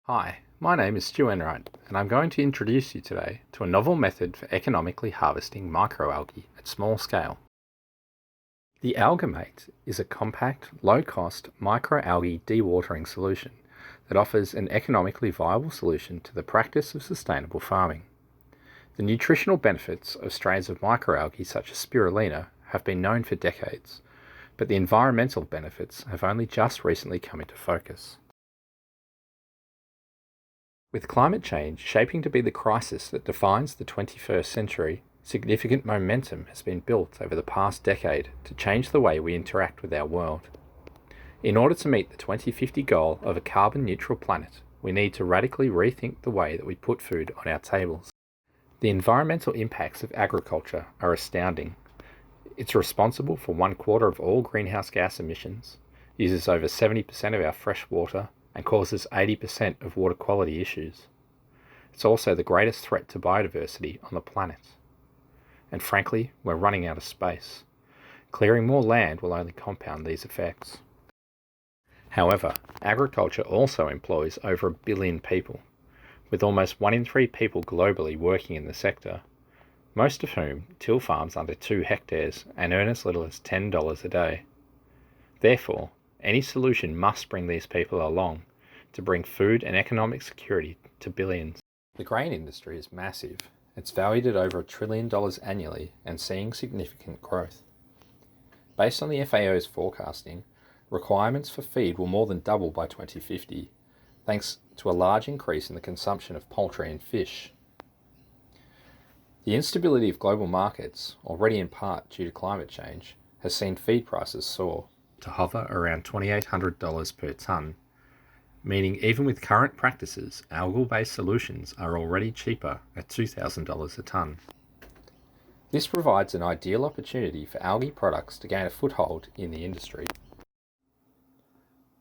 Hi, my name is Stuart Enright, and I'm going to introduce you today to a novel method for economically harvesting microalgae at small scale. The AlgaMate is a compact, low-cost microalgae dewatering solution that offers an economically viable solution to the practice of sustainable farming. The nutritional benefits of strains of microalgae such as spirulina have been known for decades, but the environmental benefits have only just recently come into focus. With climate change shaping to be the crisis that defines the 21st century, significant momentum has been built over the past decade to change the way we interact with our world. In order to meet the 2050 goal of a carbon-neutral planet, we need to radically rethink the way that we put food on our tables. The environmental impacts of agriculture are astounding. It's responsible for 1/4 of all greenhouse gas emissions, uses over 70% of our fresh water, and causes 80% of water quality issues. It's also the greatest threat to biodiversity on the planet. And frankly, we're running out of space. Clearing more land will only compound these effects. However, agriculture also employs over 1 billion people, with almost 1 in 3 people globally working in the sector, most of whom till farms under 2 hectares and earn as little as $10 a day. Therefore, any solution must bring these people along to bring food and economic security to billions. The grain industry is massive. It's valued at over $1 trillion annually and seeing significant growth. Based on the FAO's forecasting, requirements for feed will more than double by 2050, thanks to a large increase in the consumption of poultry and fish. The instability of global markets, already in part due to climate change, has seen feed prices soar to hover around $2,800 per tonne, meaning even with current practices, algal-based solutions are already cheaper at $2,000 a tonne. This provides an ideal opportunity for algae products to gain a foothold in the industry.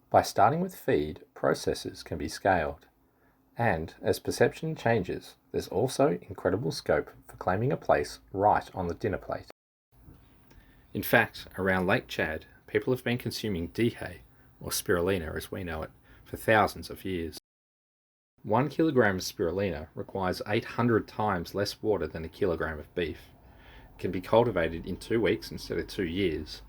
By starting with feed, processes can be scaled, and as perception changes, there's also incredible scope for claiming a place right on the dinner plate. In fact, around Lake Chad, people have been consuming DHA, or spirulina as we know it, for thousands of years. 1 kilogram of spirulina requires 800 times less water than a kilogram of beef. It can be cultivated in 2 weeks instead of 2 years,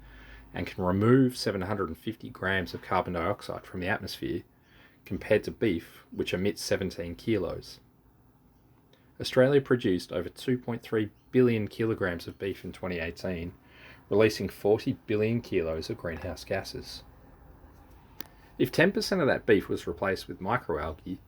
and can remove 750 grams of carbon dioxide from the atmosphere, compared to beef, which emits 17 kilos. Australia produced over 2.3 billion kilograms of beef in 2018, releasing 40 billion kilos of greenhouse gases. If 10% of that beef was replaced with microalgae,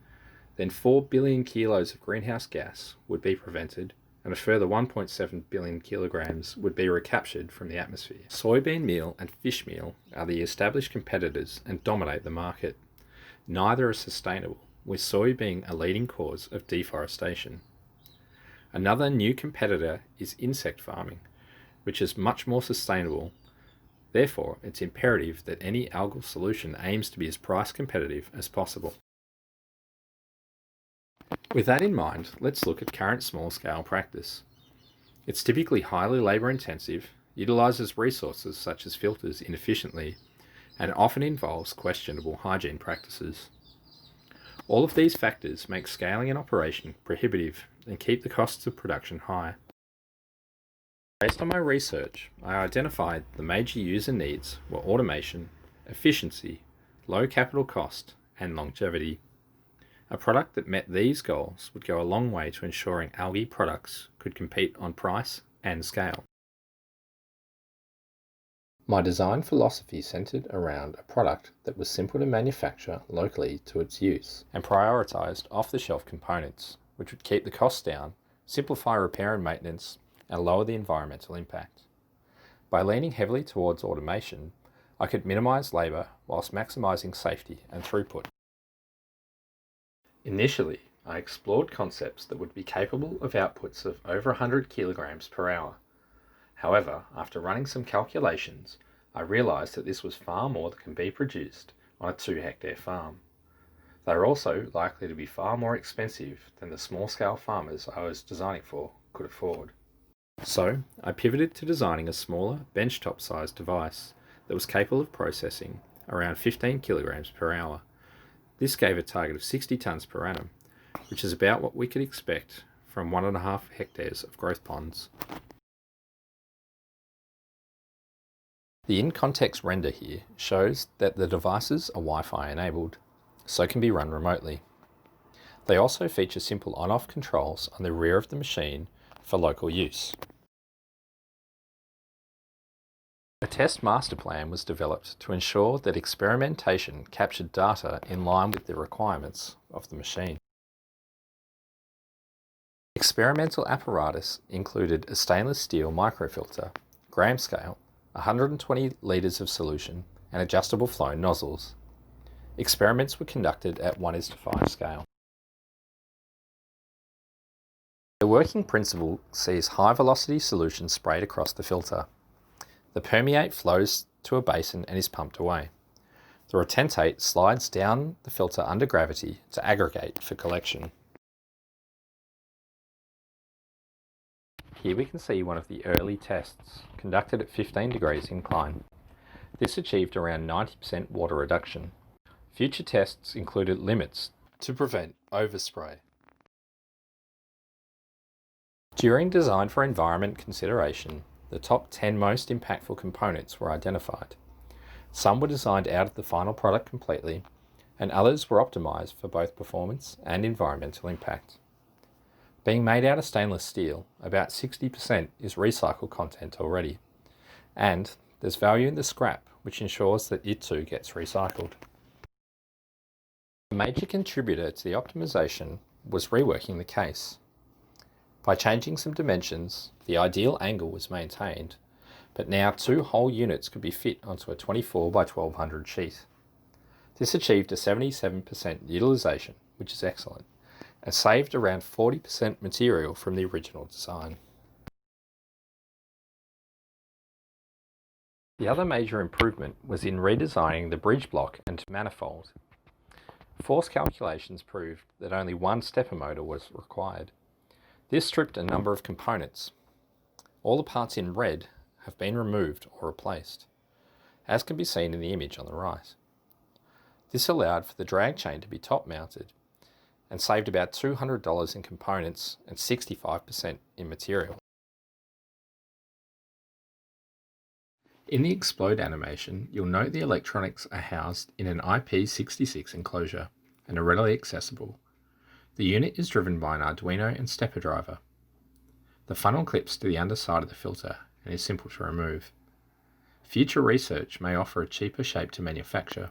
then 4 billion kilos of greenhouse gas would be prevented, and a further 1.7 billion kilograms would be recaptured from the atmosphere. Soybean meal and fish meal are the established competitors and dominate the market. Neither are sustainable, with soy being a leading cause of deforestation. Another new competitor is insect farming, which is much more sustainable. Therefore, it's imperative that any algal solution aims to be as price competitive as possible. With that in mind, let's look at current small-scale practice. It's typically highly labour-intensive, utilises resources such as filters inefficiently, and often involves questionable hygiene practices. All of these factors make scaling an operation prohibitive and keep the costs of production high. Based on my research, I identified the major user needs were automation, efficiency, low capital cost, and longevity. A product that met these goals would go a long way to ensuring algae products could compete on price and scale. My design philosophy centered around a product that was simple to manufacture locally to its use, and prioritized off-the-shelf components, which would keep the costs down, simplify repair and maintenance, and lower the environmental impact. By leaning heavily towards automation, I could minimize labor whilst maximizing safety and throughput. Initially, I explored concepts that would be capable of outputs of over 100 kilograms per hour. However, after running some calculations, I realized that this was far more than can be produced on a 2-hectare farm. They are also likely to be far more expensive than the small-scale farmers I was designing for could afford. So, I pivoted to designing a smaller, benchtop-sized device that was capable of processing around 15 kilograms per hour, This gave a target of 60 tonnes per annum, which is about what we could expect from 1.5 hectares of growth ponds. The in-context render here shows that the devices are Wi-Fi enabled, so can be run remotely. They also feature simple on-off controls on the rear of the machine for local use. A test master plan was developed to ensure that experimentation captured data in line with the requirements of the machine. Experimental apparatus included a stainless steel microfilter, gram scale, 120 litres of solution, and adjustable flow nozzles. Experiments were conducted at 1:5 scale. The working principle sees high-velocity solution sprayed across the filter. The permeate flows to a basin and is pumped away. The retentate slides down the filter under gravity to aggregate for collection. Here we can see one of the early tests, conducted at 15 degrees incline. This achieved around 90% water reduction. Future tests included limits to prevent overspray. During design for environment consideration, the top 10 most impactful components were identified. Some were designed out of the final product completely, and others were optimised for both performance and environmental impact. Being made out of stainless steel, about 60% is recycled content already, and there's value in the scrap, which ensures that it too gets recycled. A major contributor to the optimisation was reworking the case. By changing some dimensions, the ideal angle was maintained, but now 2 whole units could be fit onto a 24 by 1200 sheet. This achieved a 77% utilisation, which is excellent, and saved around 40% material from the original design. The other major improvement was in redesigning the bridge block and manifold. Force calculations proved that only one stepper motor was required. This stripped a number of components. All the parts in red have been removed or replaced, as can be seen in the image on the right. This allowed for the drag chain to be top mounted and saved about $200 in components and 65% in material. In the explode animation, you'll note the electronics are housed in an IP66 enclosure and are readily accessible. The unit is driven by an Arduino and stepper driver. The funnel clips to the underside of the filter and is simple to remove. Future research may offer a cheaper shape to manufacture.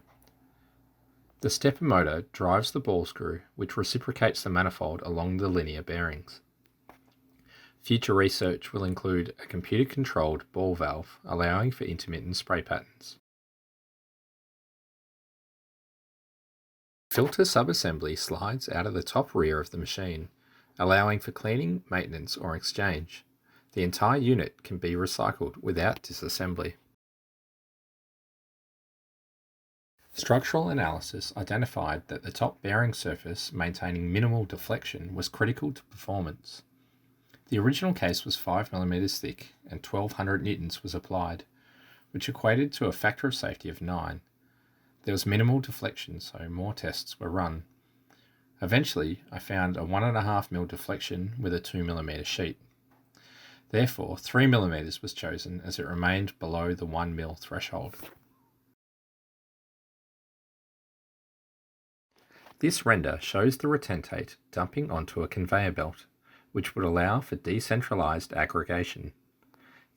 The stepper motor drives the ball screw, which reciprocates the manifold along the linear bearings. Future research will include a computer-controlled ball valve, allowing for intermittent spray patterns. Filter subassembly slides out of the top rear of the machine, allowing for cleaning, maintenance, or exchange. The entire unit can be recycled without disassembly. Structural analysis identified that the top bearing surface maintaining minimal deflection was critical to performance. The original case was 5 mm thick and 1200 newtons was applied, which equated to a factor of safety of 9. There was minimal deflection, so more tests were run. Eventually, I found a 1.5 mm deflection with a 2 mm sheet. Therefore, 3 mm was chosen as it remained below the 1 mm threshold. This render shows the retentate dumping onto a conveyor belt, which would allow for decentralized aggregation.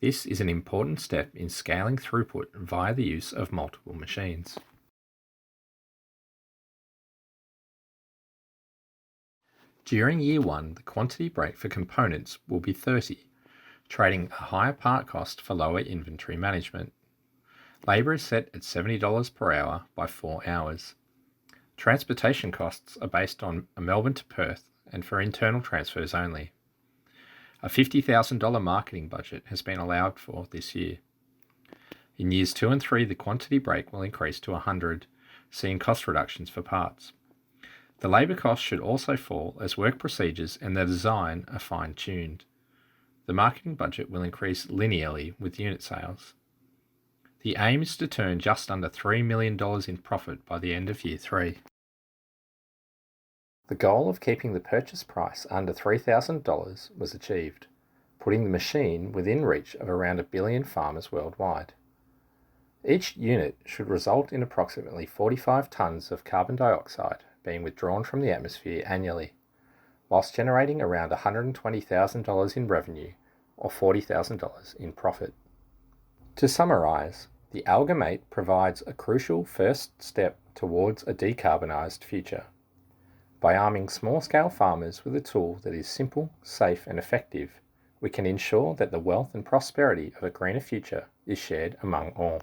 This is an important step in scaling throughput via the use of multiple machines. During year 1, the quantity break for components will be 30, trading a higher part cost for lower inventory management. Labour is set at $70 per hour by 4 hours. Transportation costs are based on a Melbourne to Perth and for internal transfers only. A $50,000 marketing budget has been allowed for this year. In years 2 and 3, the quantity break will increase to 100, seeing cost reductions for parts. The labour costs should also fall as work procedures and their design are fine-tuned. The marketing budget will increase linearly with unit sales. The aim is to turn just under $3 million in profit by the end of year 3. The goal of keeping the purchase price under $3,000 was achieved, putting the machine within reach of around 1 billion farmers worldwide. Each unit should result in approximately 45 tonnes of carbon dioxide being withdrawn from the atmosphere annually, whilst generating around $120,000 in revenue or $40,000 in profit. To summarise, the AlgaMate provides a crucial first step towards a decarbonised future. By arming small-scale farmers with a tool that is simple, safe and effective, we can ensure that the wealth and prosperity of a greener future is shared among all.